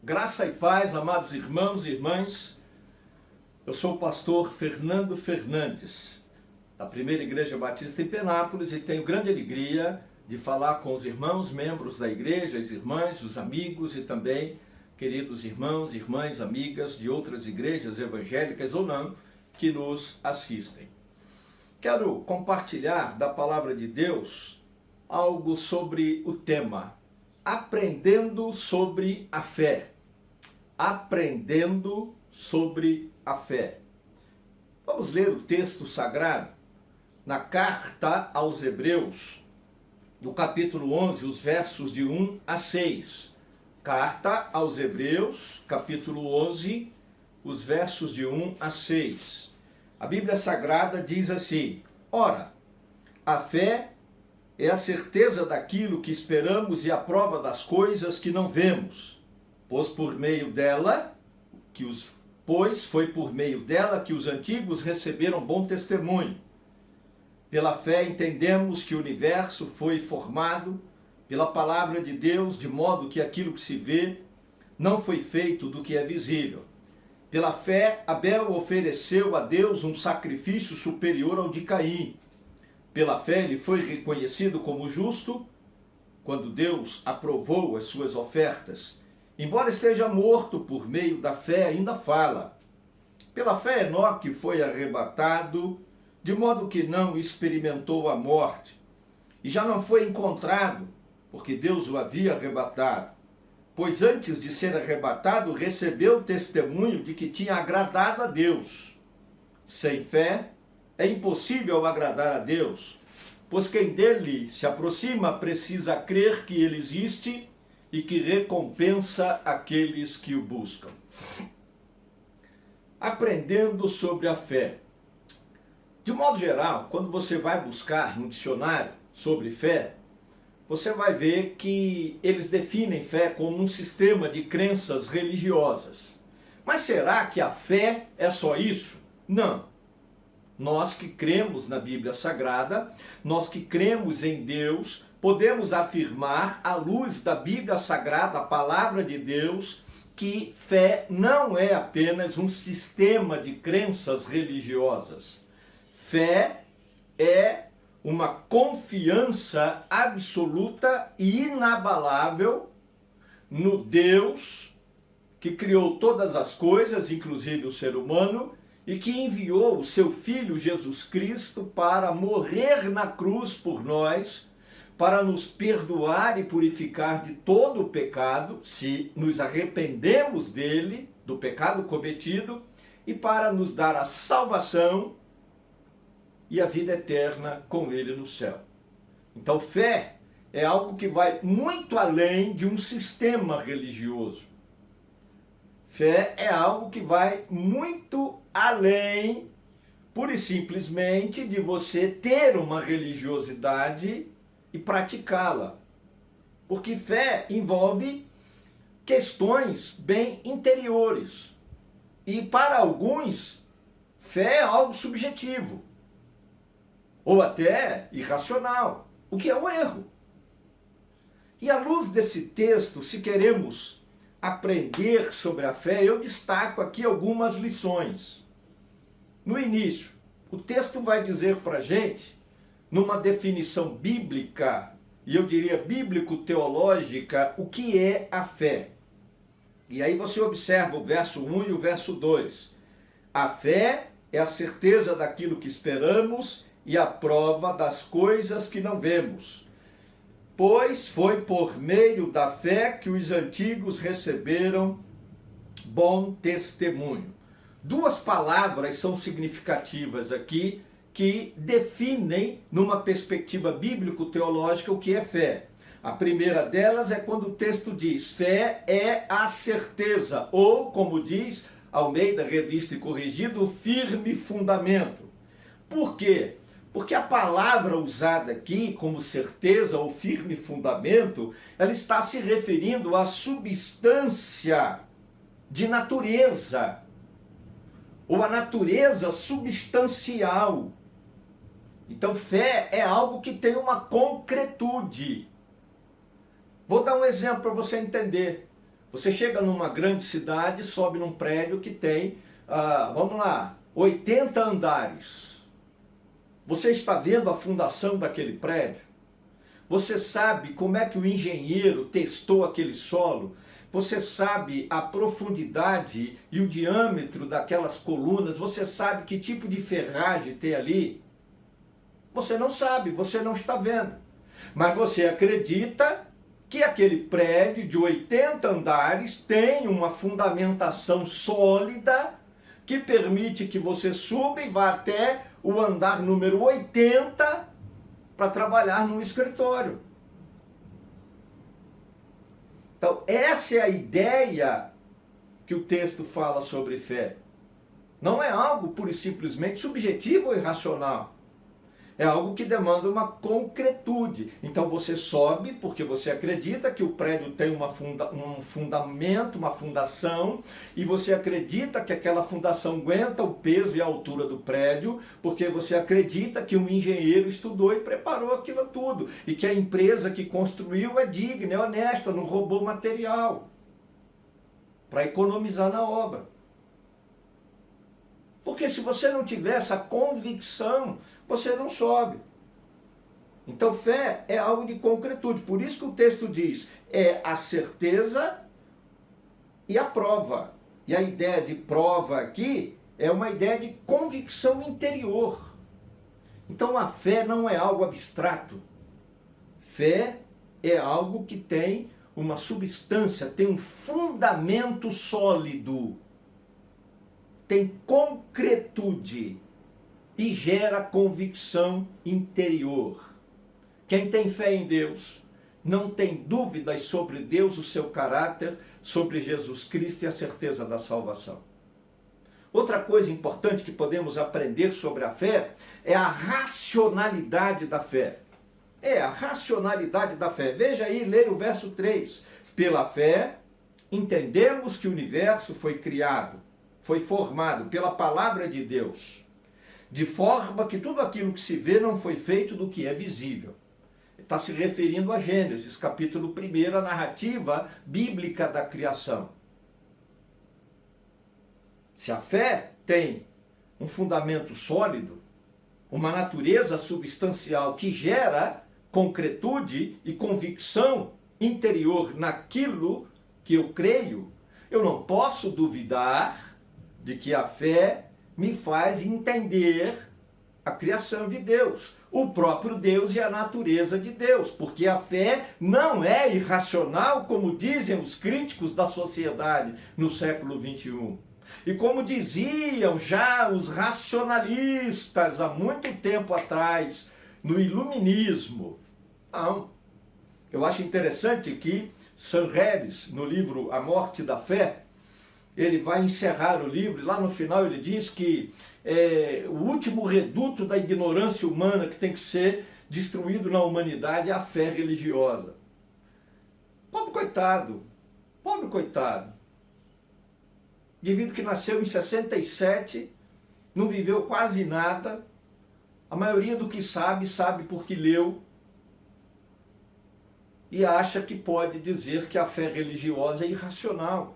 Graça e paz, amados irmãos e irmãs. Eu sou o pastor Fernando Fernandes, da Primeira Igreja Batista em Penápolis, e tenho grande alegria de falar com os irmãos, membros da igreja, as irmãs, os amigos e também queridos irmãos, irmãs, amigas de outras igrejas evangélicas ou não, que nos assistem. Quero compartilhar da palavra de Deus algo sobre o tema Aprendendo sobre a Fé. Aprendendo sobre a fé. Vamos ler o texto sagrado na carta aos Hebreus, no capítulo 11, os versos de 1 a 6. Carta aos Hebreus, capítulo 11, os versos de 1 a 6. A Bíblia Sagrada diz assim: Ora, a fé é a certeza daquilo que esperamos e a prova das coisas que não vemos, pois foi por meio dela que os antigos receberam bom testemunho. Pela fé entendemos que o universo foi formado pela palavra de Deus, de modo que aquilo que se vê não foi feito do que é visível. Pela fé, Abel ofereceu a Deus um sacrifício superior ao de Caim. Pela fé, ele foi reconhecido como justo quando Deus aprovou as suas ofertas. Embora esteja morto, por meio da fé ainda fala. Pela fé, Enoque foi arrebatado, de modo que não experimentou a morte, e já não foi encontrado, porque Deus o havia arrebatado. Pois antes de ser arrebatado, recebeu o testemunho de que tinha agradado a Deus. Sem fé, é impossível agradar a Deus, pois quem dele se aproxima precisa crer que ele existe e que recompensa aqueles que o buscam. Aprendendo sobre a fé. De modo geral, quando você vai buscar no dicionário sobre fé, você vai ver que eles definem fé como um sistema de crenças religiosas. Mas será que a fé é só isso? Não. Nós que cremos na Bíblia Sagrada, nós que cremos em Deus, podemos afirmar, à luz da Bíblia Sagrada, a palavra de Deus, que fé não é apenas um sistema de crenças religiosas. Fé é uma confiança absoluta e inabalável no Deus que criou todas as coisas, inclusive o ser humano, e que enviou o seu Filho Jesus Cristo para morrer na cruz por nós, para nos perdoar e purificar de todo o pecado, se nos arrependemos dele, do pecado cometido, e para nos dar a salvação e a vida eterna com ele no céu. Então, fé é algo que vai muito além de um sistema religioso. Fé é algo que vai muito além, pura e simplesmente, de você ter uma religiosidade e praticá-la. Porque fé envolve questões bem interiores. E para alguns, fé é algo subjetivo. Ou até irracional, o que é um erro. E à luz desse texto, se queremos aprender sobre a fé, eu destaco aqui algumas lições. No início, o texto vai dizer para a gente, numa definição bíblica, e eu diria bíblico-teológica, o que é a fé. E aí você observa o verso 1 e o verso 2. A fé é a certeza daquilo que esperamos e a prova das coisas que não vemos. Pois foi por meio da fé que os antigos receberam bom testemunho. Duas palavras são significativas aqui que definem, numa perspectiva bíblico-teológica, o que é fé. A primeira delas é quando o texto diz: fé é a certeza, ou, como diz Almeida, Revista e Corrigida, o firme fundamento. Por quê? Porque a palavra usada aqui, como certeza ou firme fundamento, ela está se referindo à substância de natureza, ou à natureza substancial. Então, fé é algo que tem uma concretude. Vou dar um exemplo para você entender. Você chega numa grande cidade, sobe num prédio que tem, vamos lá, 80 andares. Você está vendo a fundação daquele prédio? Você sabe como é que o engenheiro testou aquele solo? Você sabe a profundidade e o diâmetro daquelas colunas? Você sabe que tipo de ferragem tem ali? Você não sabe, você não está vendo. Mas você acredita que aquele prédio de 80 andares tem uma fundamentação sólida que permite que você suba e vá até o andar número 80 para trabalhar num escritório. Então, essa é a ideia que o texto fala sobre fé. Não é algo pura e simplesmente subjetivo ou irracional. É algo que demanda uma concretude. Então você sobe porque você acredita que o prédio tem um fundamento, uma fundação, e você acredita que aquela fundação aguenta o peso e a altura do prédio, porque você acredita que um engenheiro estudou e preparou aquilo tudo, e que a empresa que construiu é digna, é honesta, não roubou material para economizar na obra. Porque se você não tiver essa convicção, você não sobe. Então fé é algo de concretude. Por isso que o texto diz, é a certeza e a prova. E a ideia de prova aqui é uma ideia de convicção interior. Então a fé não é algo abstrato. Fé é algo que tem uma substância, tem um fundamento sólido, tem concretude e gera convicção interior. Quem tem fé em Deus não tem dúvidas sobre Deus, o seu caráter, sobre Jesus Cristo e a certeza da salvação. Outra coisa importante que podemos aprender sobre a fé é a racionalidade da fé. É a racionalidade da fé. Veja aí, leia o verso 3. Pela fé, entendemos que o universo foi criado, foi formado pela palavra de Deus, de forma que tudo aquilo que se vê não foi feito do que é visível. Está se referindo a Gênesis, capítulo 1, a narrativa bíblica da criação. Se a fé tem um fundamento sólido, uma natureza substancial que gera concretude e convicção interior naquilo que eu creio, eu não posso duvidar de que a fé me faz entender a criação de Deus, o próprio Deus e a natureza de Deus, porque a fé não é irracional, como dizem os críticos da sociedade no século XXI. E como diziam já os racionalistas há muito tempo atrás, no iluminismo. Não. Eu acho interessante que Sanheres, no livro A Morte da Fé, ele vai encerrar o livro, e lá no final ele diz que o último reduto da ignorância humana que tem que ser destruído na humanidade é a fé religiosa. Pobre coitado. Indivíduo que nasceu em 67, não viveu quase nada, a maioria do que sabe porque leu, e acha que pode dizer que a fé religiosa é irracional.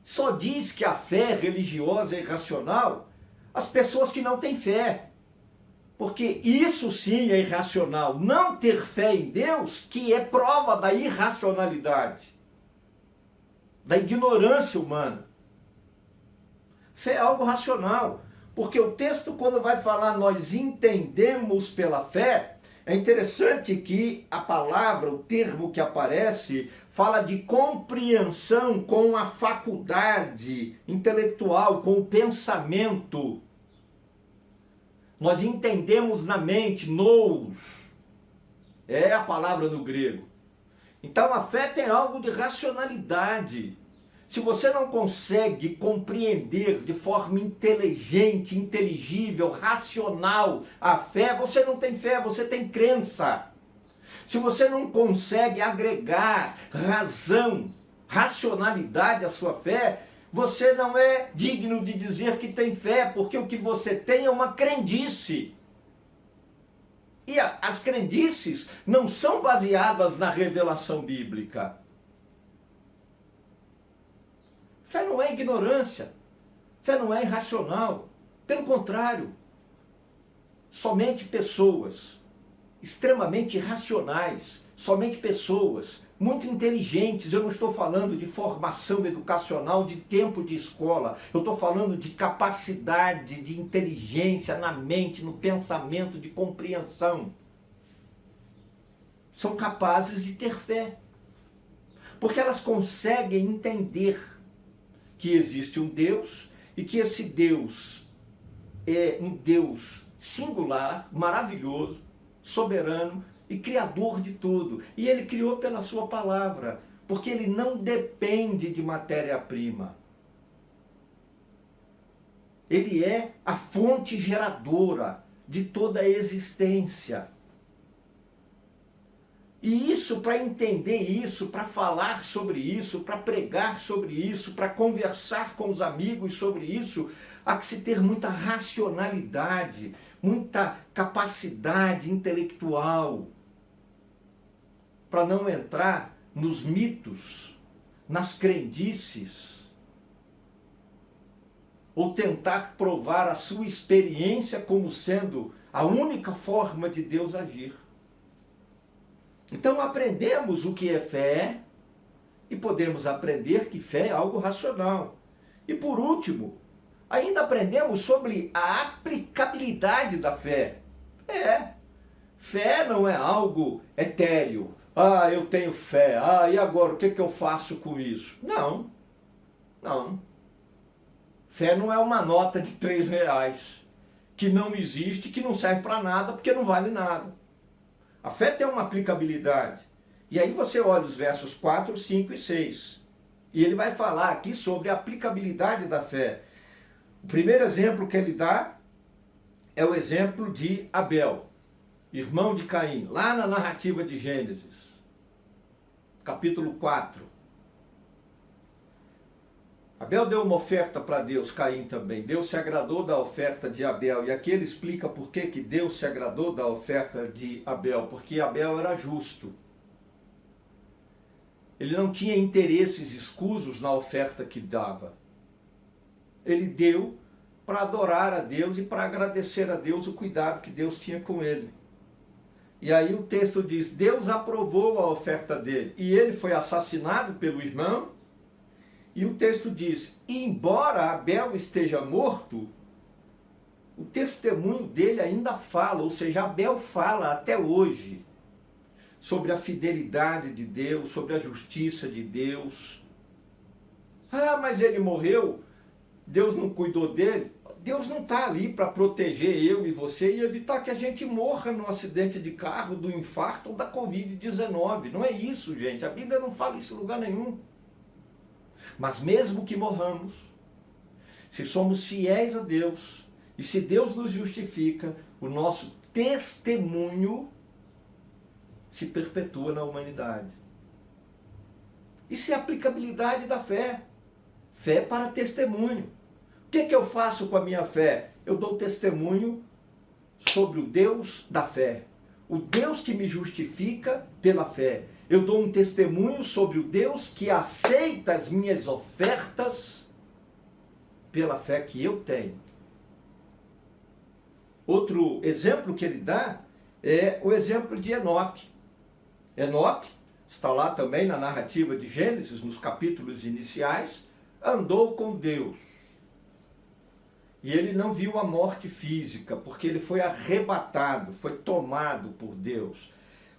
Só diz que a fé religiosa é irracional as pessoas que não têm fé. Porque isso sim é irracional. Não ter fé em Deus, que é prova da irracionalidade, da ignorância humana. Fé é algo racional. Porque o texto, quando vai falar nós entendemos pela fé, é interessante que a palavra, o termo que aparece, fala de compreensão com a faculdade intelectual, com o pensamento. Nós entendemos na mente, nous. É a palavra no grego. Então a fé tem algo de racionalidade. Se você não consegue compreender de forma inteligente, inteligível, racional a fé, você não tem fé, você tem crença. Se você não consegue agregar razão, racionalidade à sua fé, você não é digno de dizer que tem fé, porque o que você tem é uma crendice. E as crendices não são baseadas na revelação bíblica. Fé não é ignorância. Fé não é irracional. Pelo contrário, somente pessoas extremamente racionais, somente pessoas muito inteligentes. Eu não estou falando de formação educacional, de tempo de escola. Eu estou falando de capacidade, de inteligência na mente, no pensamento, de compreensão. São capazes de ter fé. Porque elas conseguem entender que existe um Deus e que esse Deus é um Deus singular, maravilhoso, soberano e criador de tudo. E ele criou pela sua palavra, porque ele não depende de matéria-prima. Ele é a fonte geradora de toda a existência. E isso, para entender isso, para falar sobre isso, para pregar sobre isso, para conversar com os amigos sobre isso, há que se ter muita racionalidade, muita capacidade intelectual, para não entrar nos mitos, nas crendices, ou tentar provar a sua experiência como sendo a única forma de Deus agir. Então aprendemos o que é fé e podemos aprender que fé é algo racional. E por último, ainda aprendemos sobre a aplicabilidade da fé. Fé não é algo etéreo. Ah, eu tenho fé. Ah, e agora o que eu faço com isso? Não. Fé não é uma nota de R$3 que não existe, que não serve para nada, porque não vale nada. A fé tem uma aplicabilidade. E aí você olha os versos 4, 5 e 6. E ele vai falar aqui sobre a aplicabilidade da fé. O primeiro exemplo que ele dá é o exemplo de Abel, irmão de Caim, lá na narrativa de Gênesis, capítulo 4. Abel deu uma oferta para Deus, Caim também. Deus se agradou da oferta de Abel. E aqui ele explica por que Deus se agradou da oferta de Abel. Porque Abel era justo. Ele não tinha interesses escusos na oferta que dava. Ele deu para adorar a Deus e para agradecer a Deus o cuidado que Deus tinha com ele. E aí o texto diz, Deus aprovou a oferta dele. E ele foi assassinado pelo irmão. E o texto diz, embora Abel esteja morto, o testemunho dele ainda fala, ou seja, Abel fala até hoje sobre a fidelidade de Deus, sobre a justiça de Deus. Ah, mas ele morreu, Deus não cuidou dele. Deus não está ali para proteger eu e você e evitar que a gente morra num acidente de carro, do infarto ou da Covid-19. Não é isso, gente. A Bíblia não fala isso em lugar nenhum. Mas mesmo que morramos, se somos fiéis a Deus, e se Deus nos justifica, o nosso testemunho se perpetua na humanidade. Isso é a aplicabilidade da fé. Fé para testemunho. O que eu faço com a minha fé? Eu dou testemunho sobre o Deus da fé. O Deus que me justifica pela fé. Eu dou um testemunho sobre o Deus que aceita as minhas ofertas pela fé que eu tenho. Outro exemplo que ele dá é o exemplo de Enoque. Enoque está lá também na narrativa de Gênesis, nos capítulos iniciais, andou com Deus. E ele não viu a morte física, porque ele foi arrebatado, foi tomado por Deus.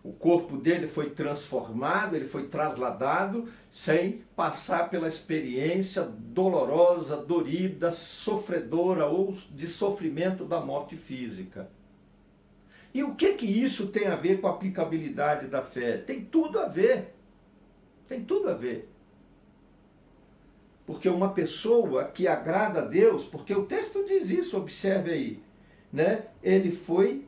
O corpo dele foi transformado, ele foi trasladado, sem passar pela experiência dolorosa, dorida, sofredora ou de sofrimento da morte física. E o que isso tem a ver com a aplicabilidade da fé? Tem tudo a ver. Tem tudo a ver. Porque uma pessoa que agrada a Deus, porque o texto diz isso, observe aí, né? Ele foi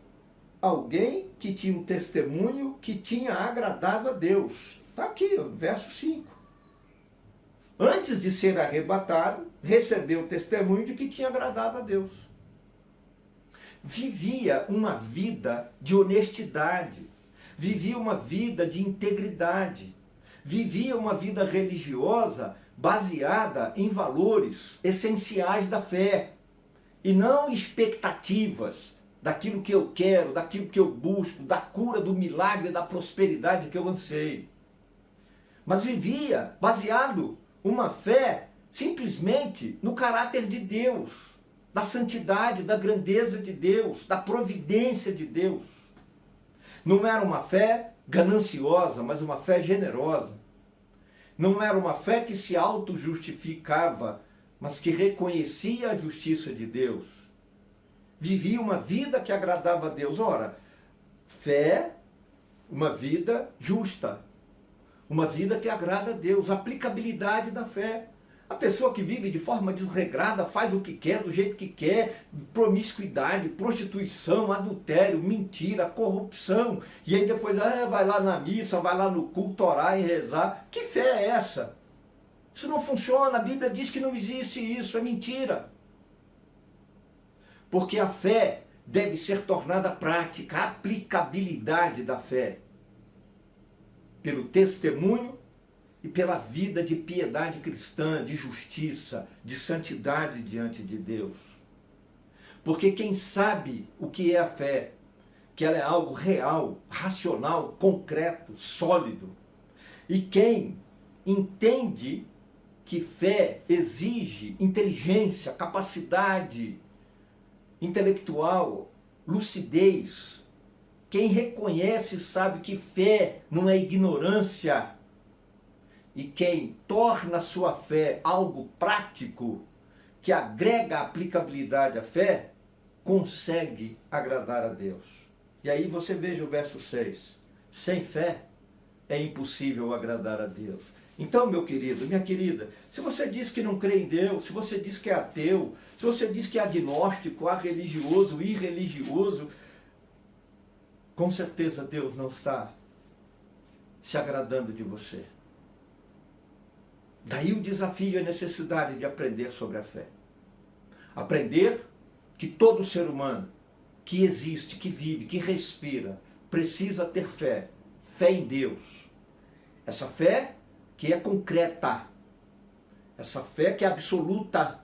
alguém que tinha um testemunho que tinha agradado a Deus. Está aqui, ó, verso 5. Antes de ser arrebatado, recebeu o testemunho de que tinha agradado a Deus. Vivia uma vida de honestidade. Vivia uma vida de integridade. vivia uma vida religiosa baseada em valores essenciais da fé e não expectativas daquilo que eu quero, daquilo que eu busco, da cura, do milagre, da prosperidade que eu anseio. Mas vivia baseado uma fé simplesmente no caráter de Deus, da santidade, da grandeza de Deus, da providência de Deus. Não era uma fé gananciosa, mas uma fé generosa. Não era uma fé que se auto-justificava, mas que reconhecia a justiça de Deus. Vivia uma vida que agradava a Deus. Ora, fé, uma vida justa. Uma vida que agrada a Deus. Aplicabilidade da fé. A pessoa que vive de forma desregrada, faz o que quer, do jeito que quer, promiscuidade, prostituição, adultério, mentira, corrupção. E aí depois vai lá na missa, vai lá no culto orar e rezar. Que fé é essa? Isso não funciona, a Bíblia diz que não existe isso, é mentira. Porque a fé deve ser tornada prática, a aplicabilidade da fé. Pelo testemunho e pela vida de piedade cristã, de justiça, de santidade diante de Deus. Porque quem sabe o que é a fé, que ela é algo real, racional, concreto, sólido, e quem entende que fé exige inteligência, capacidade intelectual, lucidez, quem reconhece sabe que fé não é ignorância, e quem torna a sua fé algo prático, que agrega aplicabilidade à fé, consegue agradar a Deus. E aí você veja o verso 6. Sem fé é impossível agradar a Deus. Então, meu querido, minha querida, se você diz que não crê em Deus, se você diz que é ateu, se você diz que é agnóstico, religioso, irreligioso, com certeza Deus não está se agradando de você. Daí o desafio e a necessidade de aprender sobre a fé. Aprender que todo ser humano que existe, que vive, que respira, precisa ter fé. Fé em Deus. Essa fé que é concreta. Essa fé que é absoluta.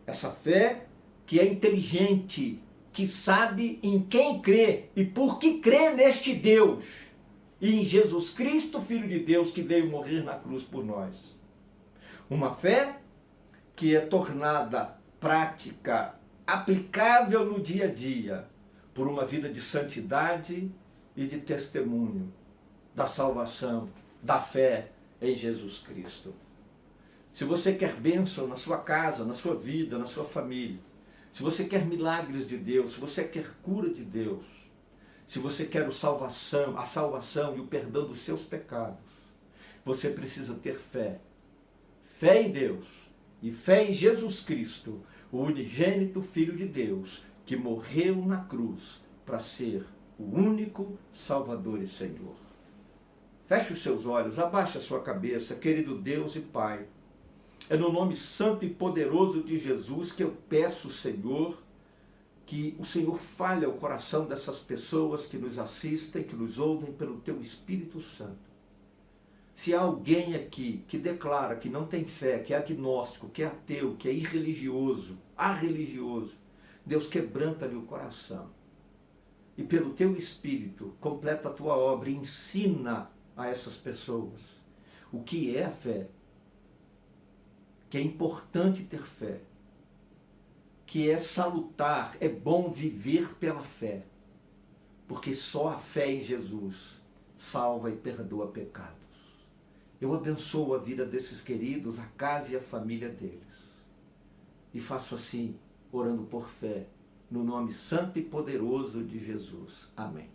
Essa fé que é inteligente, que sabe em quem crê e por que crê neste Deus. E em Jesus Cristo, Filho de Deus, que veio morrer na cruz por nós. Uma fé que é tornada prática, aplicável no dia a dia, por uma vida de santidade e de testemunho da salvação, da fé em Jesus Cristo. Se você quer bênção na sua casa, na sua vida, na sua família, se você quer milagres de Deus, se você quer cura de Deus, se você quer a salvação e o perdão dos seus pecados, você precisa ter fé. Fé em Deus e fé em Jesus Cristo, o unigênito Filho de Deus, que morreu na cruz para ser o único Salvador e Senhor. Feche os seus olhos, abaixe a sua cabeça, querido Deus e Pai. É no nome santo e poderoso de Jesus que eu peço, Senhor, que o Senhor fale ao coração dessas pessoas que nos assistem, que nos ouvem pelo Teu Espírito Santo. Se há alguém aqui que declara que não tem fé, que é agnóstico, que é ateu, que é irreligioso, arreligioso, Deus quebranta-lhe o coração. E pelo Teu Espírito, completa a Tua obra e ensina a essas pessoas o que é a fé, que é importante ter fé, que é salutar, é bom viver pela fé, porque só a fé em Jesus salva e perdoa pecados. Eu abençoo a vida desses queridos, a casa e a família deles. E faço assim, orando por fé, no nome santo e poderoso de Jesus. Amém.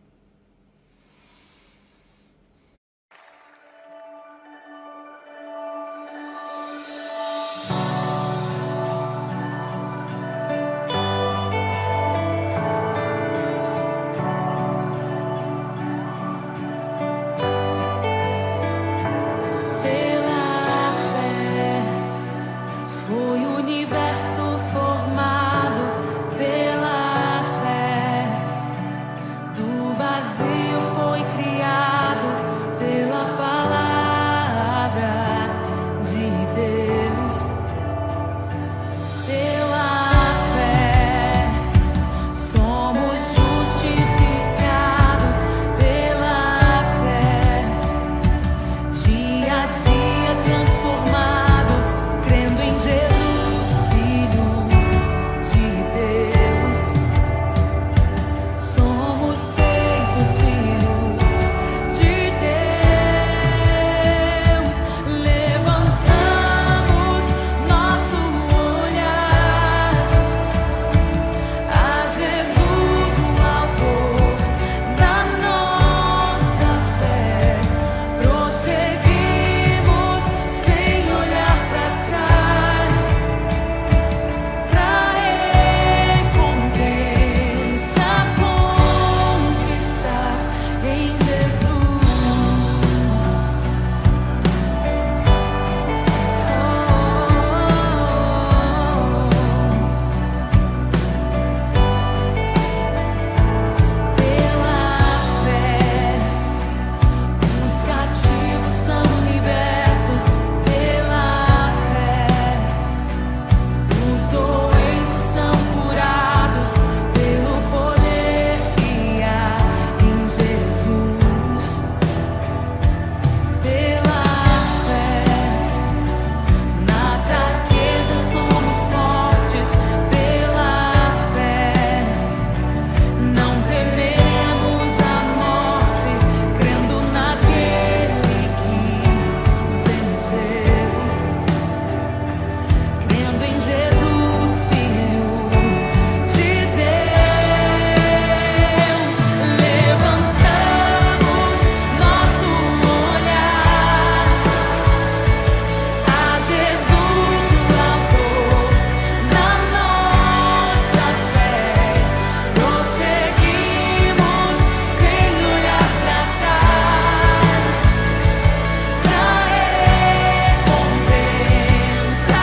Do de Deus. Pela fé somos justificados, pela fé, dia a dia transformados, crendo em Jesus, Filho de Deus. Somos feitos filhos de Deus. Levantamos nosso olhar a Jesus, o autor da nossa fé. Prosseguimos sem olhar para trás, pra recompensa conquistar em Jesus. Pela fé, os cativos são libertos. Pela fé, os doentes são curados pelo poder que há em Jesus. Pela fé, na fraqueza somos fortes. Pela fé, não temeremos a morte, crendo naquele que venceu. Crendo em Jesus, Filho de Deus. Levantamos nosso olhar a Jesus, o autor da nossa fé. Prosseguimos sem olhar para trás, pra recompensa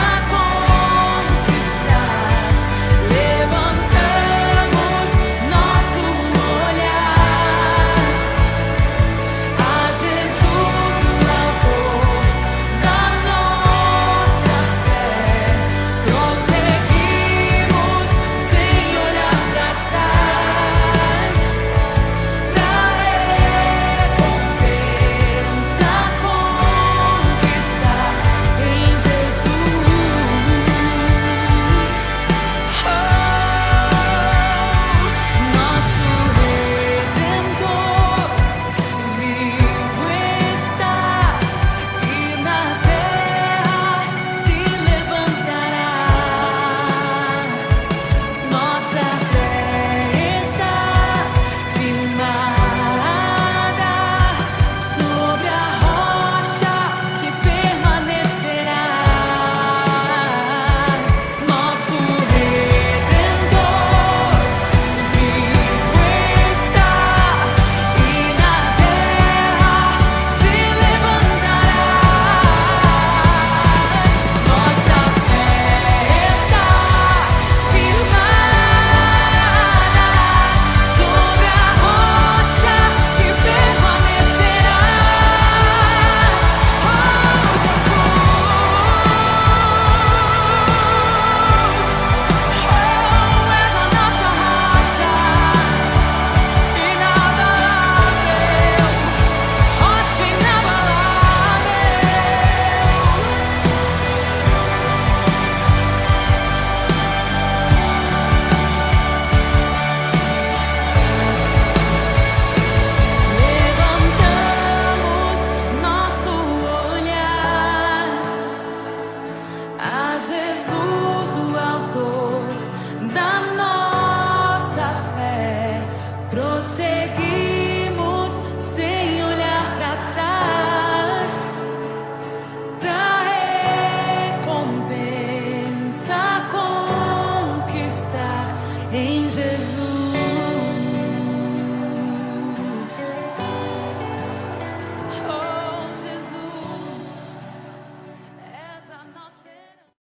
conquistar. Levantamos nosso olhar a Jesus, o autor da nossa fé. Prosseguimos sem olhar para trás, pra recompensa conquistar em Jesus. Nosso Redentor vivo está e na terra se levantará. Nossa fé está firmada sobre a rocha que permanecerá. Nosso Redentor vivo está e na terra se levantará. Nossa fé está firmada sobre a rocha que permanecerá. Oh, Jesus, és a nossa rocha inabalável, rocha inabalável. Levantamos nosso olhar a Jesus, o autor da nossa fé. Prosseguimos sem olhar para trás, pra recompensa conquistar em Jesus.